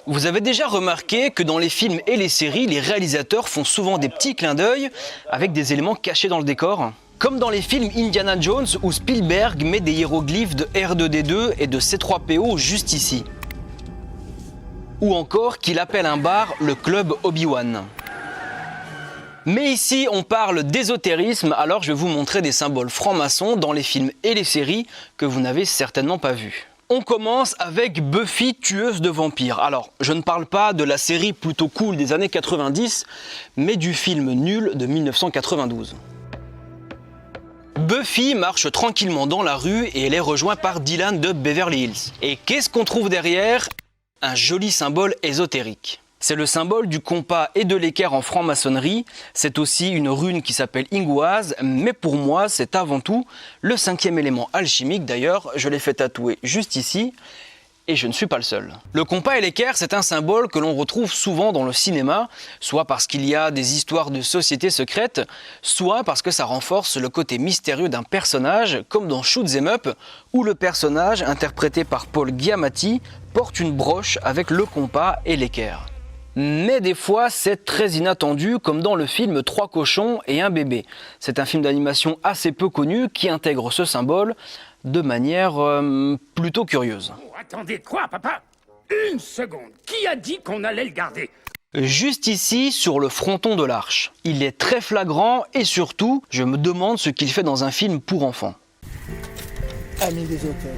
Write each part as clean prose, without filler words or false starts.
Vous avez déjà remarqué que dans les films et les séries, les réalisateurs font souvent des petits clins d'œil avec des éléments cachés dans le décor? Comme dans les films Indiana Jones où Spielberg met des hiéroglyphes de R2D2 et de C3PO juste ici. Ou encore qu'il appelle un bar le club Obi-Wan. Mais ici, on parle d'ésotérisme, alors je vais vous montrer des symboles francs-maçons dans les films et les séries que vous n'avez certainement pas vus. On commence avec Buffy, tueuse de vampires. Alors, je ne parle pas de la série plutôt cool des années 90, mais du film nul de 1992. Buffy marche tranquillement dans la rue et elle est rejointe par Dylan de Beverly Hills. Et qu'est-ce qu'on trouve derrière? Un joli symbole ésotérique. C'est le symbole du compas et de l'équerre en franc-maçonnerie. C'est aussi une rune qui s'appelle Ingoise, mais pour moi, c'est avant tout le 5e élément alchimique. D'ailleurs, je l'ai fait tatouer juste ici, et je ne suis pas le seul. Le compas et l'équerre, c'est un symbole que l'on retrouve souvent dans le cinéma, soit parce qu'il y a des histoires de sociétés secrètes, soit parce que ça renforce le côté mystérieux d'un personnage, comme dans Shoot 'em Up, où le personnage, interprété par Paul Giamatti, porte une broche avec le compas et l'équerre. Mais des fois, c'est très inattendu, comme dans le film 3 cochons et un bébé. C'est un film d'animation assez peu connu qui intègre ce symbole de manière plutôt curieuse. Oh, attendez, quoi, papa? Une seconde. Qui a dit qu'on allait le garder? Juste ici, sur le fronton de l'arche. Il est très flagrant et surtout, je me demande ce qu'il fait dans un film pour enfants. Ami des auteurs.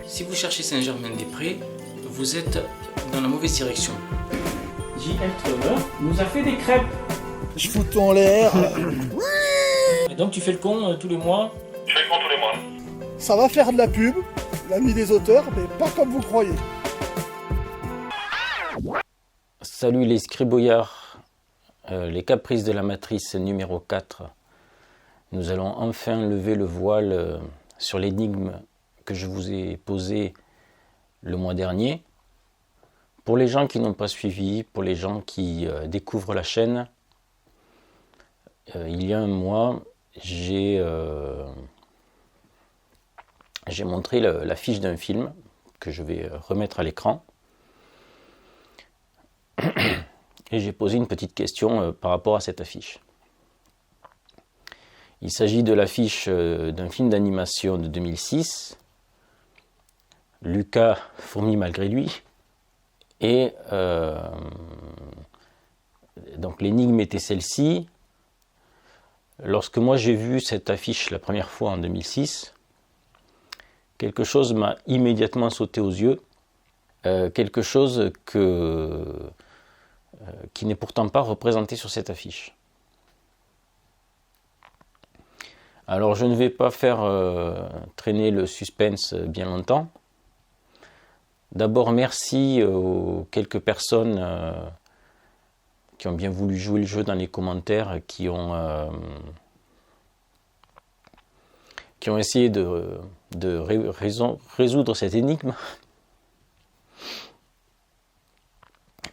Si vous cherchez Saint-Germain-des-Prés, vous êtes dans la mauvaise direction. J.F. Trevor nous a fait des crêpes. Je fous en l'air. Et donc tu fais le con tous les mois? Je fais le compte tous les mois. Ça va faire de la pub, l'ami des auteurs, mais pas comme vous croyez. Salut les scribouillards, les caprices de la matrice numéro 4. Nous allons enfin lever le voile sur l'énigme que je vous ai posée le mois dernier. Pour les gens qui n'ont pas suivi, pour les gens qui découvrent la chaîne, il y a un mois, j'ai montré l'affiche d'un film que je vais remettre à l'écran. Et j'ai posé une petite question par rapport à cette affiche. Il s'agit de l'affiche d'un film d'animation de 2006, Lucas fourmi malgré lui. Et donc l'énigme était celle-ci. Lorsque moi j'ai vu cette affiche la première fois en 2006, quelque chose m'a immédiatement sauté aux yeux. Quelque chose qui n'est pourtant pas représenté sur cette affiche. Alors je ne vais pas faire traîner le suspense bien longtemps. D'abord, merci aux quelques personnes qui ont bien voulu jouer le jeu dans les commentaires, qui ont essayé de résoudre cette énigme.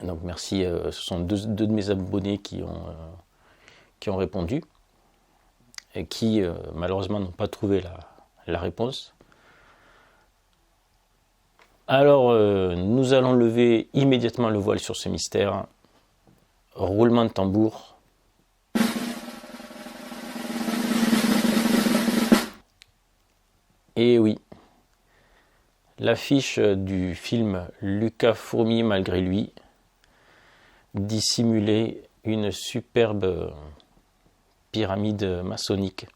Donc merci, ce sont deux de mes abonnés qui ont répondu et qui malheureusement n'ont pas trouvé la réponse. Alors, nous allons lever immédiatement le voile sur ce mystère. Roulement de tambour. Et oui, l'affiche du film Lucas fourmi malgré lui dissimulait une superbe pyramide maçonnique.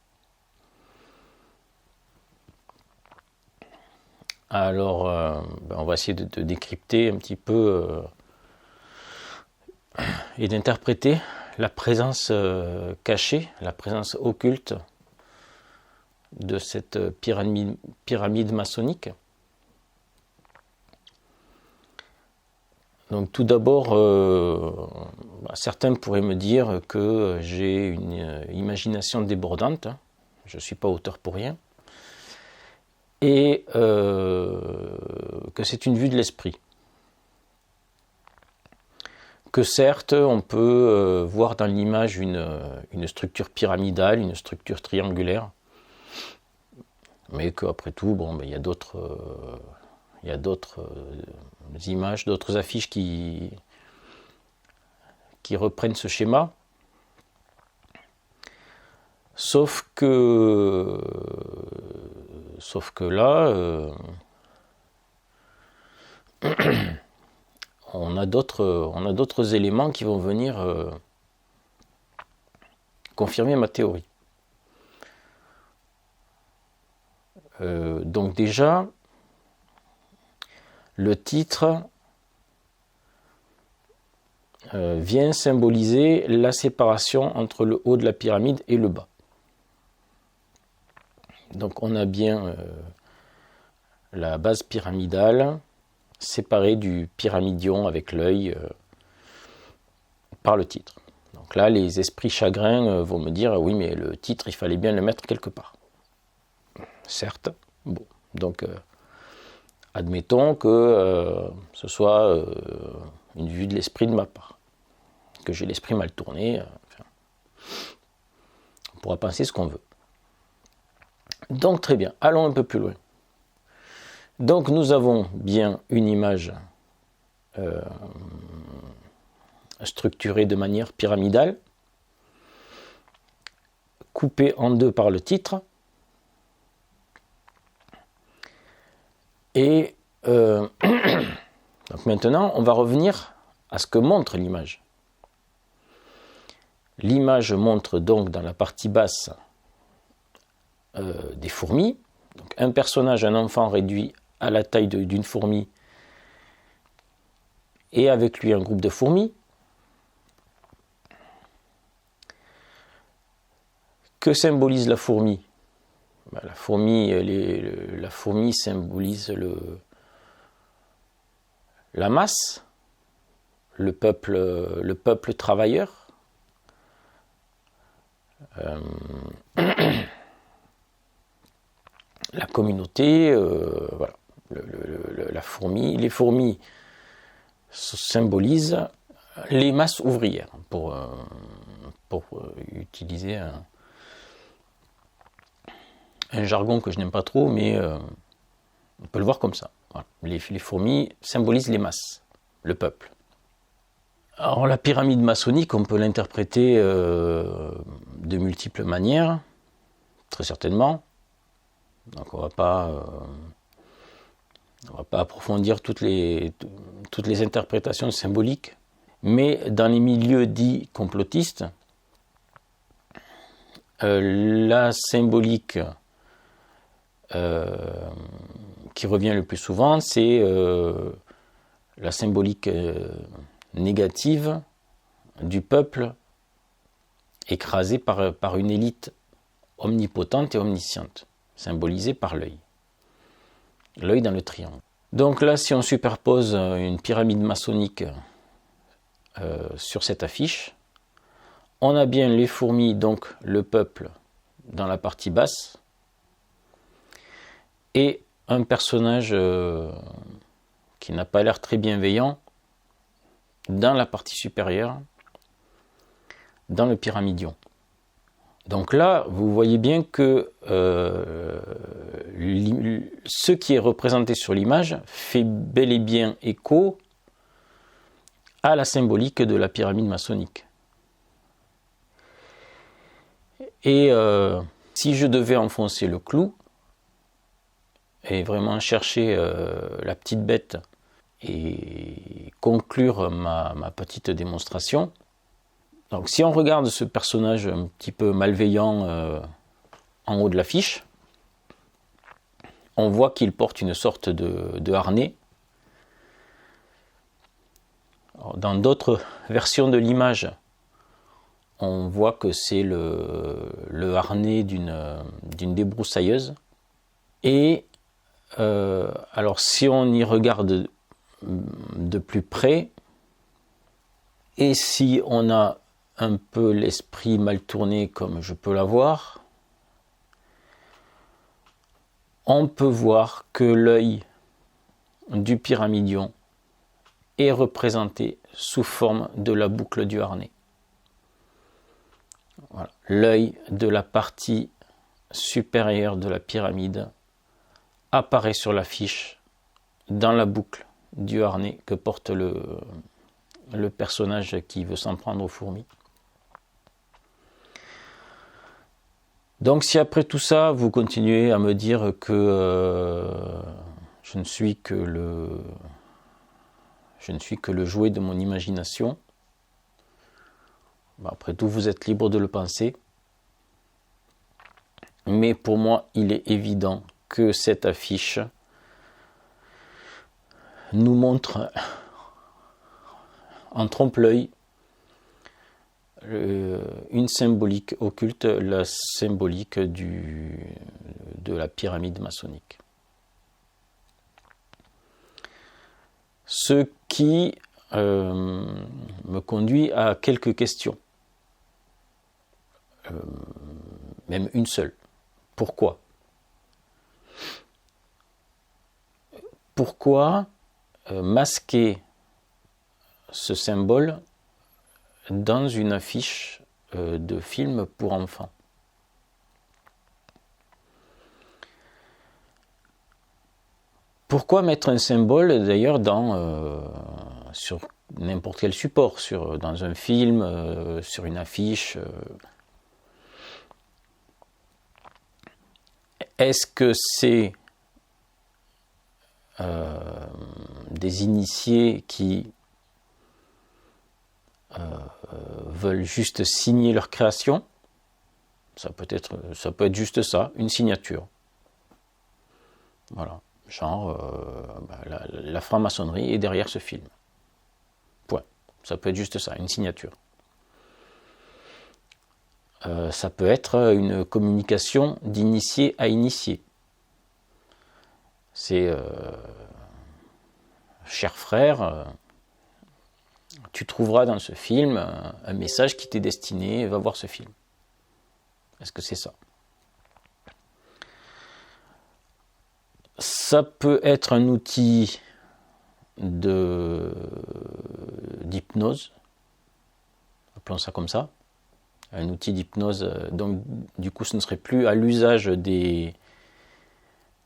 Alors, on va essayer de décrypter un petit peu et d'interpréter la présence cachée, la présence occulte de cette pyramide maçonnique. Donc tout d'abord, certains pourraient me dire que j'ai une imagination débordante, je ne suis pas auteur pour rien, et que c'est une vue de l'esprit. Que certes, on peut voir dans l'image une structure pyramidale, une structure triangulaire, mais qu'après tout, il y a d'autres il y a d'autres images, d'autres affiches qui reprennent ce schéma. Sauf que là, on a d'autres éléments qui vont venir confirmer ma théorie. Donc déjà, le titre vient symboliser la séparation entre le haut de la pyramide et le bas. Donc on a bien la base pyramidale séparée du pyramidion avec l'œil par le titre. Donc là, les esprits chagrins vont me dire oui, mais le titre, il fallait bien le mettre quelque part. Certes. Bon, donc admettons que ce soit une vue de l'esprit de ma part, que j'ai l'esprit mal tourné. On pourra penser ce qu'on veut. Donc très bien, allons un peu plus loin. Donc nous avons bien une image structurée de manière pyramidale, coupée en deux par le titre, et donc maintenant on va revenir à ce que montre l'image. L'image montre donc dans la partie basse des fourmis, donc un personnage, un enfant réduit à la taille d'une fourmi et avec lui un groupe de fourmis. Que symbolise la fourmi? La fourmi symbolise la masse, le peuple travailleur. La communauté, voilà. Les fourmis symbolisent les masses ouvrières, pour utiliser un jargon que je n'aime pas trop, mais on peut le voir comme ça. Voilà. Les fourmis symbolisent les masses, le peuple. Alors la pyramide maçonnique, on peut l'interpréter de multiples manières, très certainement. Donc on va pas approfondir toutes les interprétations symboliques, mais dans les milieux dits complotistes, la symbolique qui revient le plus souvent, c'est la symbolique négative du peuple écrasé par une élite omnipotente et omnisciente, symbolisée par l'œil dans le triangle. Donc là, si on superpose une pyramide maçonnique sur cette affiche, on a bien les fourmis, donc le peuple, dans la partie basse, et un personnage qui n'a pas l'air très bienveillant dans la partie supérieure, dans le pyramidion. Donc là, vous voyez bien que ce qui est représenté sur l'image fait bel et bien écho à la symbolique de la pyramide maçonnique. Et si je devais enfoncer le clou et vraiment chercher la petite bête et conclure ma petite démonstration, donc si on regarde ce personnage un petit peu malveillant en haut de l'affiche, on voit qu'il porte une sorte de harnais. Alors, dans d'autres versions de l'image, on voit que c'est le harnais d'une débroussailleuse. Et alors si on y regarde de plus près, et si on a un peu l'esprit mal tourné comme je peux l'avoir, on peut voir que l'œil du pyramidion est représenté sous forme de la boucle du harnais. Voilà. L'œil de la partie supérieure de la pyramide apparaît sur l'affiche dans la boucle du harnais que porte le personnage qui veut s'en prendre aux fourmis. Donc si après tout ça, vous continuez à me dire que je ne suis que le jouet de mon imagination, après tout, vous êtes libre de le penser. Mais pour moi, il est évident que cette affiche nous montre en trompe-l'œil une symbolique occulte, la symbolique de la pyramide maçonnique. Ce qui me conduit à quelques questions. Même une seule. Pourquoi ? Pourquoi masquer ce symbole dans une affiche de film pour enfants ? Pourquoi mettre un symbole d'ailleurs sur n'importe quel support, dans un film, sur une affiche Est-ce que c'est des initiés qui veulent juste signer leur création ? Ça peut être juste ça, une signature. Voilà, genre la franc-maçonnerie est derrière ce film. Point. Ça peut être juste ça, une signature. Ça peut être une communication d'initié à initié. C'est cher frère, tu trouveras dans ce film un message qui t'est destiné, va voir ce film. Est-ce que c'est ça ? Ça peut être un outil d'hypnose, appelons ça comme ça. Un outil d'hypnose, donc du coup ce ne serait plus à l'usage des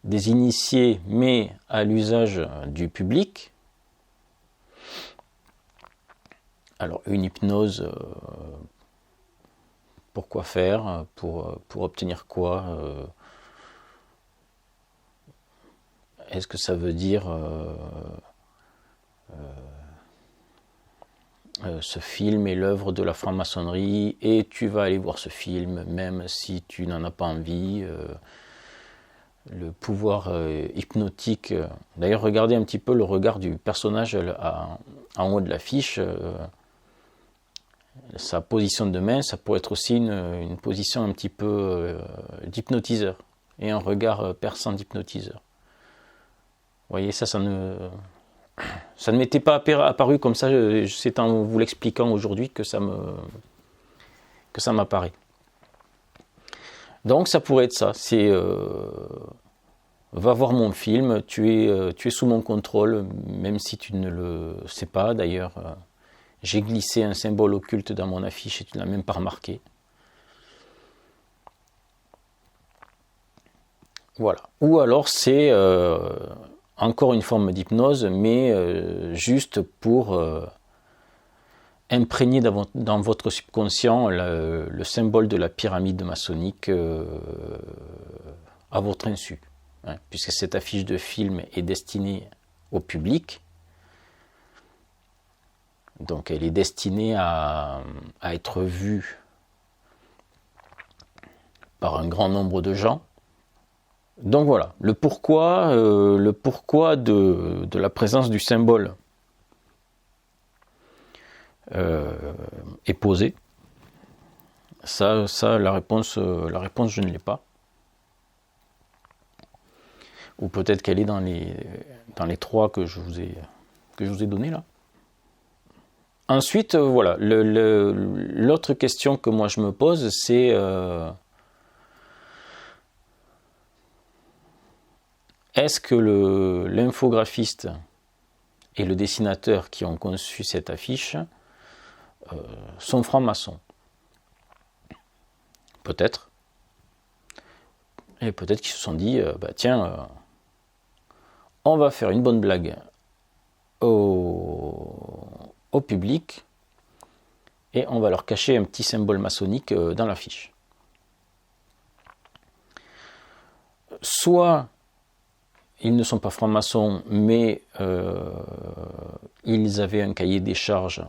initiés, mais à l'usage du public. Alors une hypnose, pourquoi faire ? Pour obtenir quoi ? Est-ce que ça veut dire ce film est l'œuvre de la franc-maçonnerie et tu vas aller voir ce film même si tu n'en as pas envie, le pouvoir hypnotique. D'ailleurs, regardez un petit peu le regard du personnage en haut de l'affiche. Sa position de main, ça pourrait être aussi une position un petit peu d'hypnotiseur et un regard perçant d'hypnotiseur. Vous voyez, ça ne m'était pas apparu comme ça, c'est en vous l'expliquant aujourd'hui que ça m'apparaît. Donc ça pourrait être ça, c'est va voir mon film, tu es sous mon contrôle, même si tu ne le sais pas. D'ailleurs, j'ai glissé un symbole occulte dans mon affiche et tu ne l'as même pas remarqué. Voilà. Ou alors c'est encore une forme d'hypnose, mais juste pour imprégner dans votre subconscient le symbole de la pyramide maçonnique à votre insu. Hein, puisque cette affiche de film est destinée au public, donc elle est destinée à être vue par un grand nombre de gens. Donc voilà, le pourquoi de la présence du symbole est posé. Ça, la réponse, je ne l'ai pas. Ou peut-être qu'elle est dans les trois que je vous ai donnés là. Ensuite, voilà, l'autre question que moi je me pose, c'est est-ce que l'infographiste et le dessinateur qui ont conçu cette affiche sont francs-maçons ? Peut-être. Et peut-être qu'ils se sont dit, tiens, on va faire une bonne blague au public et on va leur cacher un petit symbole maçonnique dans l'affiche. Soit ils ne sont pas francs-maçons, mais ils avaient un cahier des charges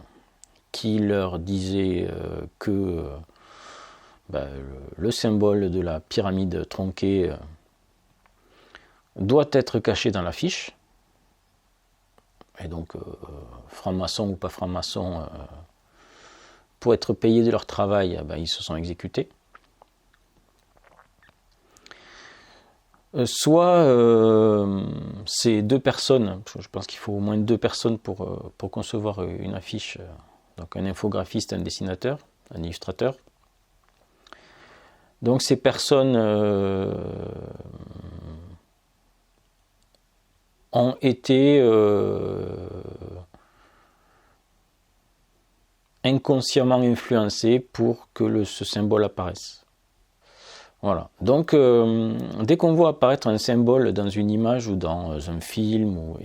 qui leur disait que le symbole de la pyramide tronquée doit être caché dans l'affiche. Et donc, francs-maçons ou pas francs-maçons, pour être payés de leur travail, ils se sont exécutés. Soit ces deux personnes, je pense qu'il faut au moins 2 personnes pour concevoir une affiche, donc un infographiste, un dessinateur, un illustrateur. Donc ces personnes ont été inconsciemment influencées pour que ce symbole apparaisse. Voilà. Donc, dès qu'on voit apparaître un symbole dans une image ou dans un film ou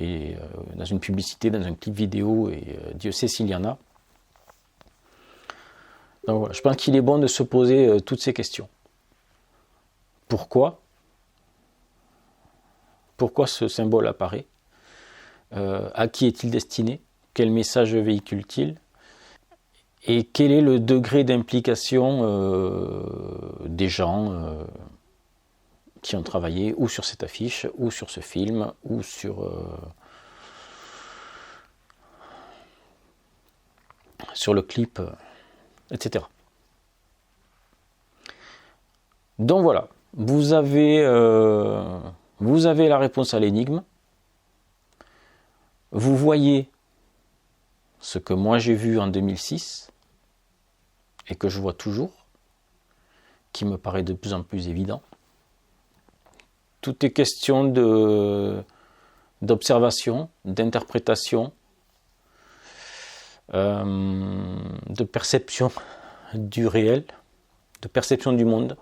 dans une publicité, dans un clip vidéo, et Dieu sait s'il y en a. Donc voilà, je pense qu'il est bon de se poser toutes ces questions. Pourquoi ce symbole apparaît? À qui est-il destiné? Quel message véhicule-t-il? Et quel est le degré d'implication des gens qui ont travaillé ou sur cette affiche, ou sur ce film, ou sur le clip, etc. Donc voilà, vous avez la réponse à l'énigme. Vous voyez ce que moi j'ai vu en 2006 et que je vois toujours, qui me paraît de plus en plus évident. Tout est question d'observation, d'interprétation, de perception du réel, de perception du monde.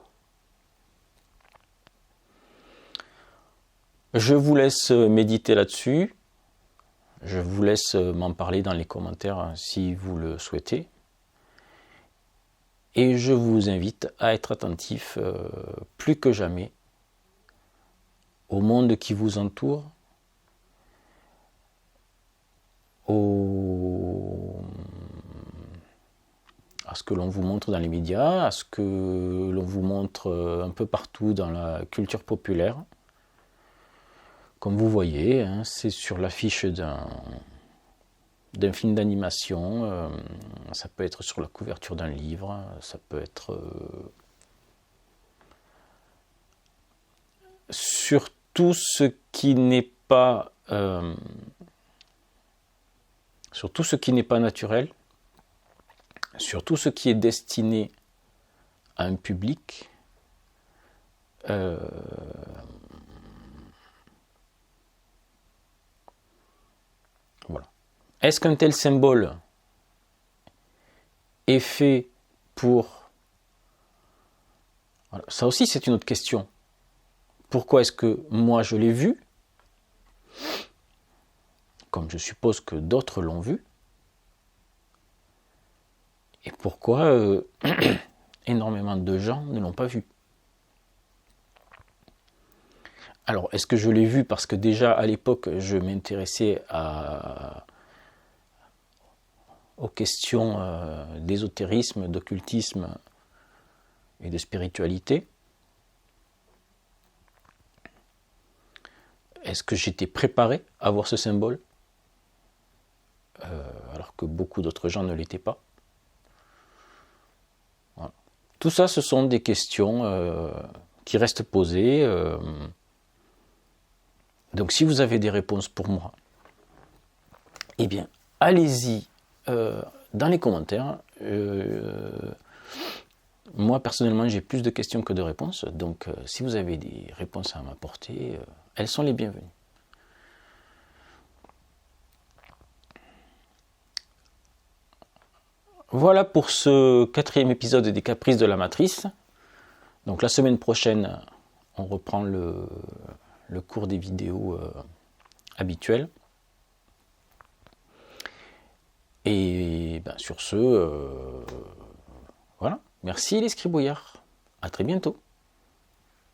Je vous laisse méditer là-dessus. Je vous laisse m'en parler dans les commentaires si vous le souhaitez. Et je vous invite à être attentif plus que jamais au monde qui vous entoure, à ce que l'on vous montre dans les médias, à ce que l'on vous montre un peu partout dans la culture populaire. Comme vous voyez, c'est sur l'affiche d'un film d'animation, ça peut être sur la couverture d'un livre, ça peut être sur tout ce qui n'est pas naturel, sur tout ce qui est destiné à un public. Voilà. Est-ce qu'un tel symbole est fait pour... Voilà. Ça aussi, c'est une autre question. Pourquoi est-ce que moi je l'ai vu, comme je suppose que d'autres l'ont vu, et pourquoi énormément de gens ne l'ont pas vu? Alors, est-ce que je l'ai vu parce que déjà à l'époque je m'intéressais aux questions d'ésotérisme, d'occultisme et de spiritualité? Est-ce que j'étais préparé à voir ce symbole alors que beaucoup d'autres gens ne l'étaient pas? Voilà. Tout ça, ce sont des questions qui restent posées. Donc si vous avez des réponses pour moi, eh bien, allez-y dans les commentaires. Moi, personnellement, j'ai plus de questions que de réponses. Donc, si vous avez des réponses à m'apporter, elles sont les bienvenues. Voilà pour ce 4e épisode des Caprices de la Matrice. Donc, la semaine prochaine, on reprend le cours des vidéos habituel. Et sur ce, voilà. Merci les scribouillards. À très bientôt.